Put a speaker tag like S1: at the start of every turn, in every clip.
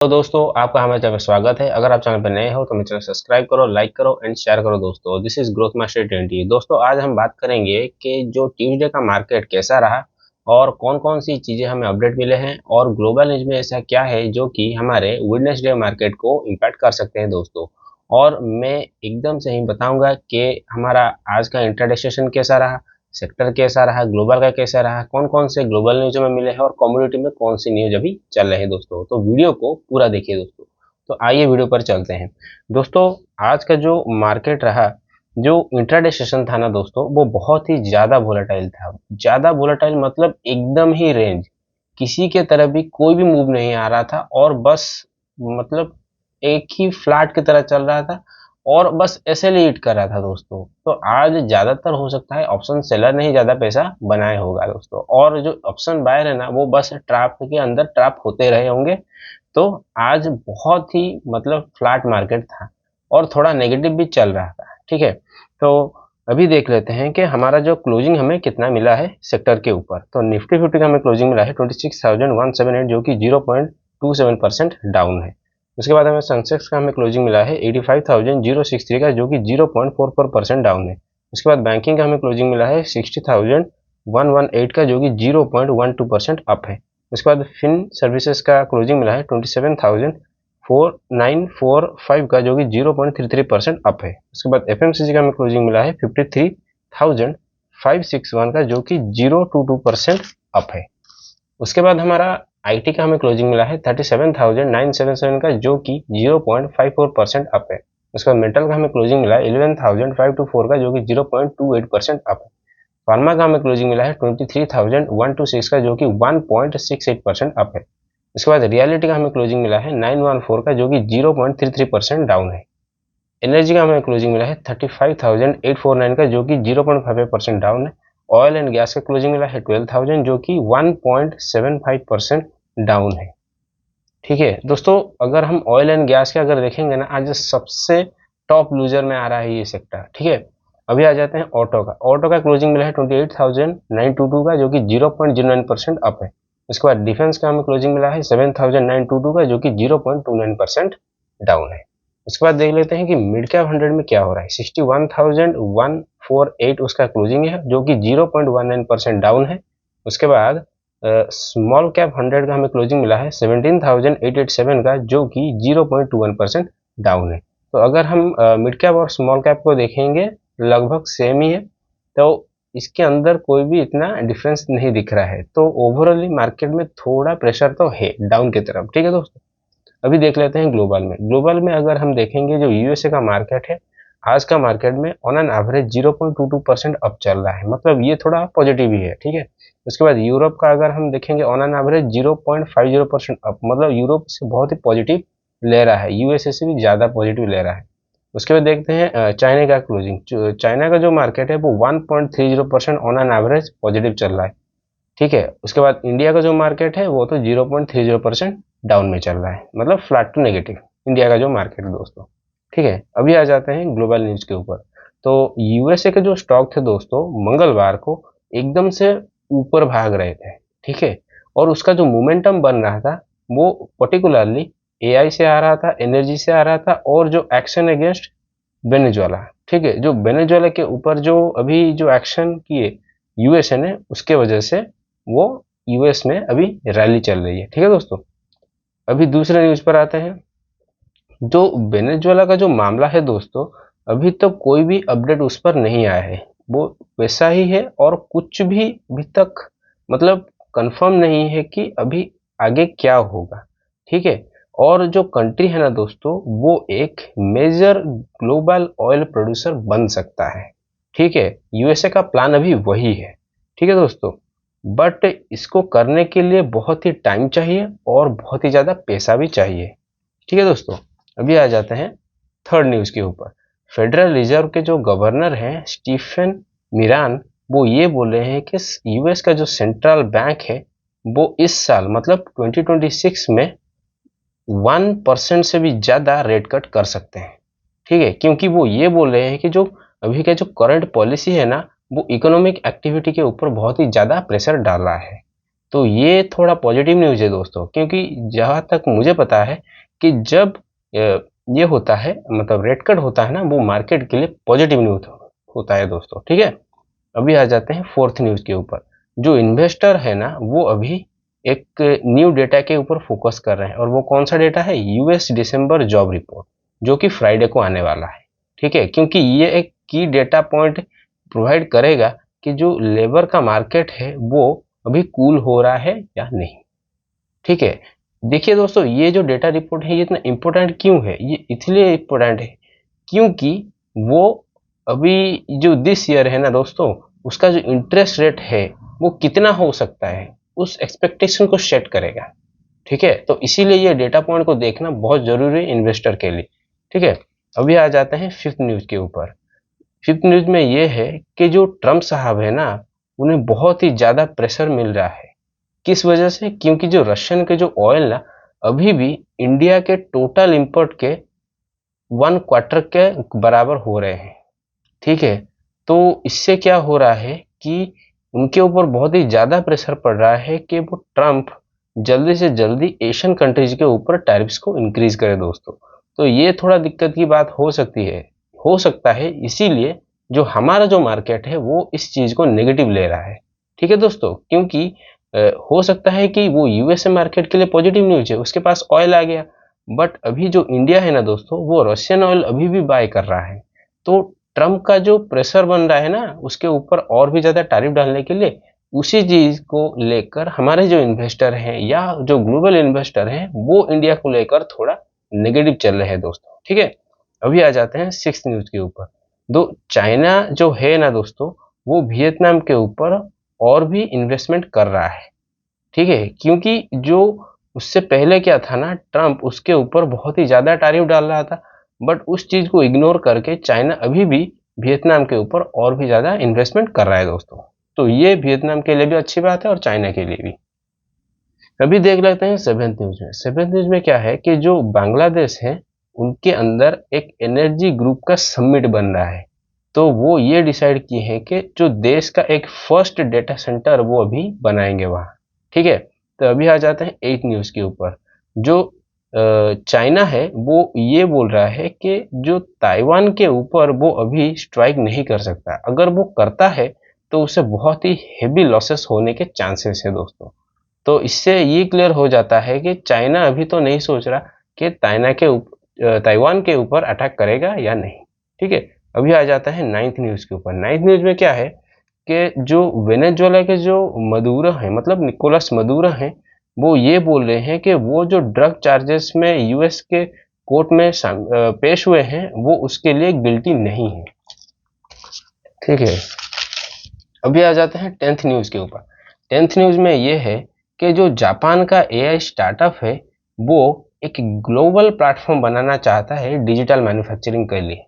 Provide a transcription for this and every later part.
S1: तो दोस्तों आपका हमारे चैनल में स्वागत है। अगर आप चैनल पर नए हो तो मेरे चैनल सब्सक्राइब करो, लाइक करो एंड शेयर करो। दोस्तों दिस इज ग्रोथ मास्टर 20। दोस्तों आज हम बात करेंगे कि जो ट्यूसडे का मार्केट कैसा रहा और कौन कौन सी चीज़ें हमें अपडेट मिले हैं और ग्लोबल न्यूज में ऐसा क्या है जो कि हमारे वेडनेसडे मार्केट को इम्पैक्ट कर सकते हैं दोस्तों। और मैं एकदम से ही बताऊंगा कि हमारा आज का इंट्राडे सेशन कैसा रहा, सेक्टर कैसा रहा, ग्लोबल का कैसा रहा, कौन कौन से ग्लोबल न्यूज में मिले हैं और कम्युनिटी में कौन सी न्यूज अभी चल रहे हैं दोस्तों। तो वीडियो को पूरा देखिए दोस्तों। तो आइए वीडियो पर चलते हैं दोस्तों। आज का जो मार्केट रहा, जो इंट्राडे सेशन था ना दोस्तों, वो बहुत ही ज़्यादा वोलेटाइल था। ज़्यादा वोलेटाइल मतलब एकदम ही रेंज, किसी के तरफ भी कोई भी मूव नहीं आ रहा था और बस मतलब एक ही फ्लैट की तरह चल रहा था और बस ऐसे लीड कर रहा था दोस्तों। तो आज ज़्यादातर हो सकता है ऑप्शन सेलर ने ही ज़्यादा पैसा बनाया होगा दोस्तों, और जो ऑप्शन बायर है ना वो बस ट्रैप के अंदर ट्रैप होते रहे होंगे। तो आज बहुत ही मतलब फ्लैट मार्केट था और थोड़ा नेगेटिव भी चल रहा था। ठीक है, तो अभी देख लेते हैं कि हमारा जो क्लोजिंग हमें कितना मिला है सेक्टर के ऊपर। तो निफ्टी 50 का हमें क्लोजिंग मिला है 26,178 जो कि 0.27% डाउन है। उसके बाद हमें सेंसेक्स का हमें क्लोजिंग मिला है 85,063 का जो कि 0.44% डाउन है। उसके बाद बैंकिंग का हमें क्लोजिंग मिला है 60,118 का जो कि 0.12% अप है। उसके बाद फिन सर्विसेज का क्लोजिंग मिला है 27,4945 का जो कि 0.33% अप है। उसके बाद एफएमसीजी का हमें क्लोजिंग मिला है 53,561 का जो कि 0.22% अप है। उसके बाद हमारा आईटी का हमें क्लोजिंग मिला है 37,977 का जो कि 0.54% अप है। उसके बाद मेटल का हमें क्लोजिंग मिला है 11,524 का जो कि 0.28% अप है। फार्मा का हमें क्लोजिंग मिला है 23,126 का जो कि 1.68% अप है। उसके बाद रियलिटी का हमें क्लोजिंग मिला है 914 का जो कि 0.33% डाउन है। एनर्जी का हमें क्लोजिंग मिला है 35,849 का जो कि 0.58% डाउन है। ऑयल एंड गैस का क्लोजिंग मिला है 12,000 जो कि 1.75% डाउन है। ठीक है दोस्तों, अगर हम ऑयल एंड गैस के अगर देखेंगे ना, आज सबसे टॉप लूजर में आ रहा है ये सेक्टर। ठीक है, अभी आ जाते हैं ऑटो का। ऑटो का क्लोजिंग मिला है 28,922 का जो कि 0.09% अप है। उसके बाद डिफेंस का हमें क्लोजिंग मिला है 7,922 का जो कि 0.29% डाउन है। उसके बाद देख लेते हैं कि मिड कैप 100 में क्या हो रहा है। 61,148 उसका क्लोजिंग है जो कि 0.19% डाउन है। उसके बाद स्मॉल कैप 100 का हमें क्लोजिंग मिला है 17,887 का जो कि 0.21% डाउन है। तो अगर हम मिड कैप और स्मॉल कैप को देखेंगे लगभग सेम ही है, तो इसके अंदर कोई भी इतना डिफरेंस नहीं दिख रहा है। तो ओवरऑली मार्केट में थोड़ा प्रेशर तो है डाउन की तरफ। ठीक है दोस्तों, अभी देख लेते हैं ग्लोबल में। ग्लोबल में अगर हम देखेंगे जो यूएसए का मार्केट है, आज का मार्केट में ऑन एन एवरेज 0.22% अप चल रहा है, मतलब ये थोड़ा पॉजिटिव ही है। ठीक है, उसके बाद यूरोप का अगर हम देखेंगे ऑन एन एवरेज 0.50% अप, मतलब यूरोप से बहुत ही पॉजिटिव ले रहा है, यूएसए से भी ज़्यादा पॉजिटिव ले रहा है। उसके बाद देखते हैं चाइना का क्लोजिंग। चाइना का जो मार्केट है वो 1.30% ऑन एन एवरेज पॉजिटिव चल रहा है। ठीक है, उसके बाद इंडिया का जो मार्केट है वो तो 0.30% डाउन में चल रहा है, मतलब फ्लैट टू नेगेटिव इंडिया का जो मार्केट है दोस्तों। ठीक है, अभी आ जाते हैं ग्लोबल न्यूज के ऊपर। तो यूएसए के जो स्टॉक थे दोस्तों, मंगलवार को एकदम से ऊपर भाग रहे थे। ठीक है, और उसका जो मोमेंटम बन रहा था वो पर्टिकुलरली एआई से आ रहा था, एनर्जी से आ रहा था, और जो एक्शन अगेंस्ट वेनेजुएला। ठीक है, जो वेनेजुएला के ऊपर जो अभी जो एक्शन किए यूएसए ने, उसके वजह से वो यूएस में अभी रैली चल रही है। ठीक है दोस्तों, अभी दूसरे न्यूज पर आते हैं। जो वेनेजुएला का जो मामला है दोस्तों, अभी तक कोई भी अपडेट उस पर नहीं आया है, वो वैसा ही है और कुछ भी अभी तक मतलब कंफर्म नहीं है कि अभी आगे क्या होगा। ठीक है, और जो कंट्री है ना दोस्तों, वो एक मेजर ग्लोबल ऑयल प्रोड्यूसर बन सकता है। ठीक है, यूएसए का प्लान अभी वही है। ठीक है दोस्तों, बट इसको करने के लिए बहुत ही टाइम चाहिए और बहुत ही ज़्यादा पैसा भी चाहिए। ठीक है दोस्तों, अभी आ जाते हैं थर्ड न्यूज़ के ऊपर। फेडरल रिजर्व के जो गवर्नर हैं स्टीफन मिरान, वो ये बोले हैं कि यूएस का जो सेंट्रल बैंक है वो इस साल मतलब 2026 में 1% से भी ज़्यादा रेट कट कर सकते हैं। ठीक है, क्योंकि वो ये बोल रहे हैं कि जो अभी का जो करंट पॉलिसी है ना, वो इकोनॉमिक एक्टिविटी के ऊपर बहुत ही ज़्यादा प्रेशर डाल रहा है। तो ये थोड़ा पॉजिटिव न्यूज़ है दोस्तों, क्योंकि जहाँ तक मुझे पता है कि जब ये होता है, मतलब रेट कट होता है ना, वो मार्केट के लिए पॉजिटिव न्यूज़ होता है दोस्तों। ठीक है, अभी आ जाते हैं फोर्थ न्यूज़ के ऊपर। जो इन्वेस्टर है ना, वो अभी एक न्यू डेटा के ऊपर फोकस कर रहे हैं, और वो कौन सा डेटा है? यूएस दिसंबर जॉब रिपोर्ट, जो कि फ्राइडे को आने वाला है। ठीक है, क्योंकि ये एक की डेटा पॉइंट प्रोवाइड करेगा कि जो लेबर का मार्केट है वो अभी कूल हो रहा है या नहीं। ठीक है, देखिए दोस्तों, ये जो डेटा रिपोर्ट है ये इतना इम्पोर्टेंट क्यों है? ये इसलिए इम्पोर्टेंट है क्योंकि वो अभी जो दिस ईयर है ना दोस्तों, उसका जो इंटरेस्ट रेट है वो कितना हो सकता है, उस एक्सपेक्टेशन को सेट करेगा। ठीक है, तो इसीलिए ये डेटा पॉइंट को देखना बहुत जरूरी है इन्वेस्टर के लिए। ठीक है, अभी आ जाते हैं फिफ्थ न्यूज के ऊपर। फिफ्थ न्यूज में ये है कि जो ट्रम्प साहब है ना, उन्हें बहुत ही ज्यादा प्रेशर मिल रहा है। किस वजह से? क्योंकि जो रशियन के जो ऑयल ना, अभी भी इंडिया के टोटल इंपोर्ट के 1/4 के बराबर हो रहे हैं। ठीक है, तो इससे क्या हो रहा है कि उनके ऊपर बहुत ही ज़्यादा प्रेशर पड़ रहा है कि वो ट्रम्प जल्दी से जल्दी एशियन कंट्रीज के ऊपर टैरिफ्स को इंक्रीज करे दोस्तों। तो ये थोड़ा दिक्कत की बात हो सकती है, हो सकता है, इसीलिए जो हमारा जो मार्केट है वो इस चीज़ को नेगेटिव ले रहा है। ठीक है दोस्तों, क्योंकि हो सकता है कि वो यूएसए मार्केट के लिए पॉजिटिव न्यूज है, उसके पास ऑयल आ गया, बट अभी जो इंडिया है ना दोस्तों, वो रशियन ऑयल अभी भी बाय कर रहा है। तो ट्रम्प का जो प्रेशर बन रहा है ना उसके ऊपर और भी ज़्यादा टैरिफ डालने के लिए, उसी चीज़ को लेकर हमारे जो इन्वेस्टर हैं या जो ग्लोबल इन्वेस्टर हैं वो इंडिया को लेकर थोड़ा नेगेटिव चल रहे हैं दोस्तों। ठीक है, अभी आ जाते हैं सिक्स न्यूज़ के ऊपर। दो चाइना जो है ना दोस्तों, वो वियतनाम के ऊपर और भी इन्वेस्टमेंट कर रहा है। ठीक है, क्योंकि जो उससे पहले क्या था ना, ट्रम्प उसके ऊपर बहुत ही ज़्यादा टैरिफ डाल रहा था, बट उस चीज़ को इग्नोर करके चाइना अभी भी वियतनाम के ऊपर और भी ज़्यादा इन्वेस्टमेंट कर रहा है दोस्तों। तो ये वियतनाम के लिए भी अच्छी बात है और चाइना के लिए भी। अभी देख लेते हैं सेवेंथ न्यूज में। सेवेंथ न्यूज में क्या है कि जो बांग्लादेश है, उनके अंदर एक एनर्जी ग्रुप का समिट बन रहा है। तो वो ये डिसाइड किए हैं कि जो देश का एक फर्स्ट डेटा सेंटर वो अभी बनाएंगे वहाँ। ठीक है, तो अभी आ जाते हैं एट न्यूज के ऊपर। जो चाइना है वो ये बोल रहा है कि जो ताइवान के ऊपर वो अभी स्ट्राइक नहीं कर सकता, अगर वो करता है तो उसे बहुत ही हेवी लॉसेस होने के चांसेस है दोस्तों। तो इससे ये क्लियर हो जाता है कि चाइना अभी तो नहीं सोच रहा कि ताइवान के ऊपर अटैक करेगा या नहीं। ठीक है, अभी आ जाता है नाइन्थ न्यूज के ऊपर। नाइन्थ न्यूज में क्या है कि जो वेनेजुएला के जो मदुरो हैं, मतलब निकोलस मदुरो हैं, वो ये बोल रहे हैं कि वो जो ड्रग चार्जेस में यूएस के कोर्ट में पेश हुए हैं वो उसके लिए गिल्टी नहीं है। ठीक है, अभी आ जाते हैं टेंथ न्यूज के ऊपर। टेंथ न्यूज में ये है कि जो जापान का एआई स्टार्टअप है वो एक ग्लोबल प्लेटफॉर्म बनाना चाहता है डिजिटल मैन्युफैक्चरिंग के लिए।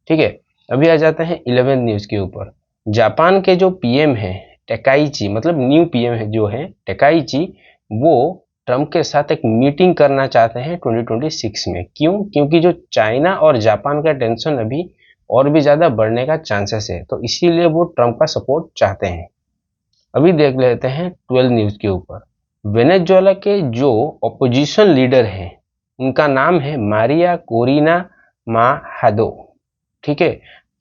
S1: ठीक है, अभी आ जाते हैं इलेवेंथ न्यूज के ऊपर। जापान के जो पीएम है टेकाइची, मतलब न्यू पीएम है जो है टेकाइची, वो ट्रम्प के साथ एक मीटिंग करना चाहते हैं 2026 में। क्यों? क्योंकि जो चाइना और जापान का टेंशन अभी और भी ज़्यादा बढ़ने का चांसेस है, तो इसीलिए वो ट्रम्प का सपोर्ट चाहते हैं। अभी देख लेते हैं 12 न्यूज़ के ऊपर। वेनेजुएला के जो अपोजिशन लीडर हैं उनका नाम है मारिया कोरिना माहादो। ठीक है,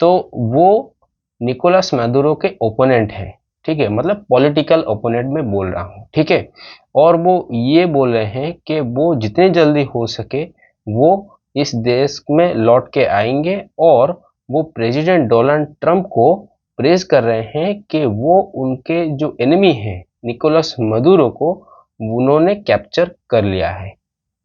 S1: तो वो निकोलस मैदुरो के ओपोनेंट हैं। ठीक है, मतलब पॉलिटिकल ओपोनेंट में बोल रहा हूँ। ठीक है, और वो ये बोल रहे हैं कि वो जितने जल्दी हो सके वो इस देश में लौट के आएंगे, और वो प्रेसिडेंट डोनाल्ड ट्रंप को प्रेज कर रहे हैं कि वो उनके जो एनिमी हैं निकोलस मदुरो को उन्होंने कैप्चर कर लिया है।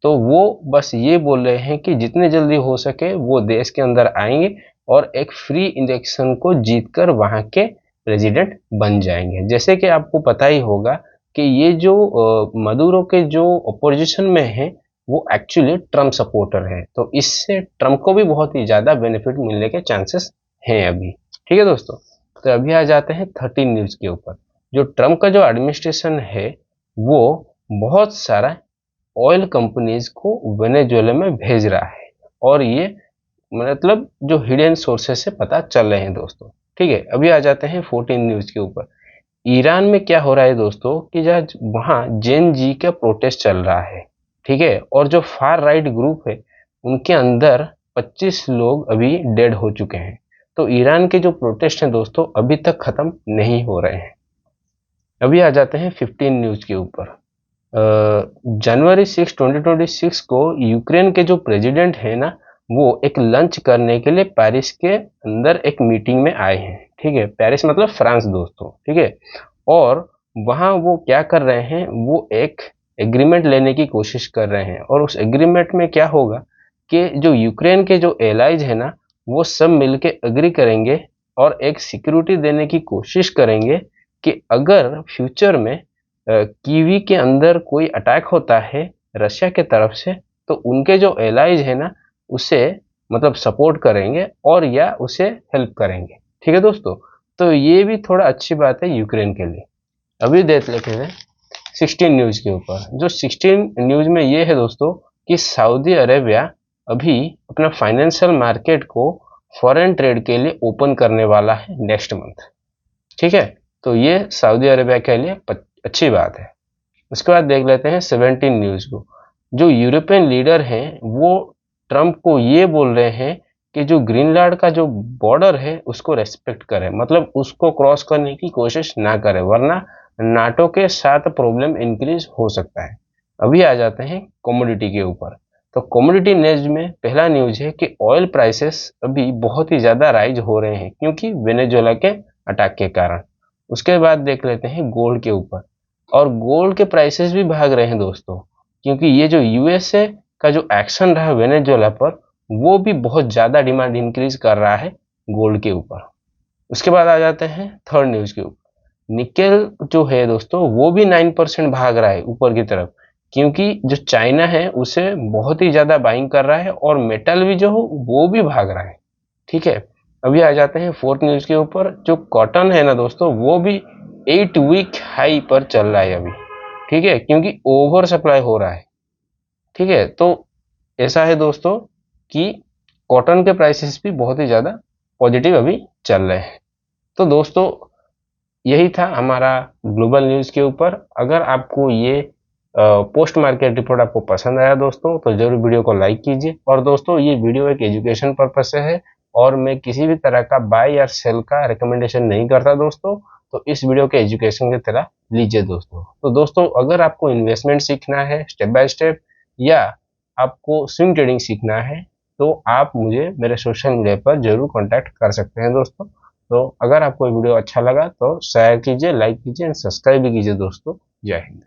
S1: तो वो बस ये बोल रहे हैं कि जितने जल्दी हो सके वो देश के अंदर आएंगे और एक फ्री इलेक्शन को जीतकर वहाँ के प्रेसिडेंट बन जाएंगे। जैसे कि आपको पता ही होगा कि ये जो मदुरो के जो अपोजिशन में है वो एक्चुअली ट्रम्प सपोर्टर है, तो इससे ट्रम्प को भी बहुत ही ज़्यादा बेनिफिट मिलने के चांसेस हैं अभी। ठीक है दोस्तों, तो अभी आ जाते हैं 13 न्यूज़ के ऊपर। जो ट्रम्प का जो एडमिनिस्ट्रेशन है वो बहुत सारा ऑयल कंपनीज को वेनेजुएला में भेज रहा है, और ये मतलब जो हिडन सोर्सेस से पता चल रहे हैं दोस्तों। ठीक है, अभी आ जाते हैं 14 न्यूज़ के ऊपर। ईरान में क्या हो रहा है दोस्तों कि वहाँ जेन जी का प्रोटेस्ट चल रहा है, ठीक है, और जो फार राइट ग्रुप है उनके अंदर 25 लोग अभी डेड हो चुके हैं। तो ईरान के जो प्रोटेस्ट हैं दोस्तों अभी तक खत्म नहीं हो रहे हैं। अभी आ जाते हैं 15 न्यूज के ऊपर। जनवरी 6 2026 को यूक्रेन के जो प्रेसिडेंट है ना, वो एक लंच करने के लिए पेरिस के अंदर एक मीटिंग में आए हैं, ठीक है, पेरिस मतलब फ्रांस दोस्तों, ठीक है, और वहाँ वो क्या कर रहे हैं, वो एक एग्रीमेंट लेने की कोशिश कर रहे हैं, और उस एग्रीमेंट में क्या होगा कि जो यूक्रेन के जो एलाइज है ना, वो सब मिलके एग्री करेंगे और एक सिक्योरिटी देने की कोशिश करेंगे कि अगर फ्यूचर में कीवी के अंदर कोई अटैक होता है रशिया के तरफ से, तो उनके जो एलाइज है ना उसे मतलब सपोर्ट करेंगे और या उसे हेल्प करेंगे, ठीक है दोस्तों। तो ये भी थोड़ा अच्छी बात है यूक्रेन के लिए। अभी देख लेते हैं 16 न्यूज के ऊपर। जो 16 न्यूज में ये है दोस्तों कि सऊदी अरेबिया अभी अपना फाइनेंशियल मार्केट को फॉरेन ट्रेड के लिए ओपन करने वाला है नेक्स्ट मंथ, ठीक है। तो ये सऊदी अरेबिया के लिए अच्छी बात है। उसके बाद देख लेते हैं 17 न्यूज को। जो यूरोपियन लीडर हैं वो ट्रंप को ये बोल रहे हैं कि जो ग्रीनलैंड का जो बॉर्डर है उसको रेस्पेक्ट करें, मतलब उसको क्रॉस करने की कोशिश ना करें, वरना नाटो के साथ प्रॉब्लम इंक्रीज हो सकता है। अभी आ जाते हैं कमोडिटी के ऊपर। तो कमोडिटी न्यूज में पहला न्यूज है कि ऑयल प्राइसेस अभी बहुत ही ज़्यादा राइज हो रहे हैं क्योंकि वेनेजुएला के अटैक के कारण। उसके बाद देख लेते हैं गोल्ड के ऊपर। और गोल्ड के प्राइसेस भी भाग रहे हैं दोस्तों क्योंकि ये जो यूएसए का जो एक्शन रहा वेनेजुएला पर, वो भी बहुत ज़्यादा डिमांड इंक्रीज कर रहा है गोल्ड के ऊपर। उसके बाद आ जाते हैं थर्ड न्यूज के ऊपर। निकेल जो है दोस्तों वो भी 9% भाग रहा है ऊपर की तरफ क्योंकि जो चाइना है उसे बहुत ही ज़्यादा बाइंग कर रहा है, और मेटल भी जो हो वो भी भाग रहा है, ठीक है। अभी आ जाते हैं फोर्थ न्यूज के ऊपर। जो कॉटन है ना दोस्तों वो भी 8 वीक हाई पर चल रहा है अभी, ठीक है, क्योंकि ओवर सप्लाई हो रहा है, ठीक है। तो ऐसा है दोस्तों कि कॉटन के प्राइसेस भी बहुत ही ज़्यादा पॉजिटिव अभी चल रहे हैं। तो दोस्तों यही था हमारा ग्लोबल न्यूज़ के ऊपर। अगर आपको ये पोस्ट मार्केट रिपोर्ट आपको पसंद आया दोस्तों तो जरूर वीडियो को लाइक कीजिए। और दोस्तों ये वीडियो एक एजुकेशन पर्पज से है और मैं किसी भी तरह का बाय या सेल का रिकमेंडेशन नहीं करता दोस्तों। तो इस वीडियो के एजुकेशन की तरह लीजिए दोस्तों। तो दोस्तों अगर आपको इन्वेस्टमेंट सीखना है स्टेप बाय स्टेप, या आपको स्विंग ट्रेडिंग सीखना है, तो आप मुझे मेरे सोशल मीडिया पर जरूर कॉन्टैक्ट कर सकते हैं दोस्तों। तो अगर आपको वीडियो अच्छा लगा तो शेयर कीजिए, लाइक कीजिए एंड सब्सक्राइब भी कीजिए दोस्तों। जय हिंद।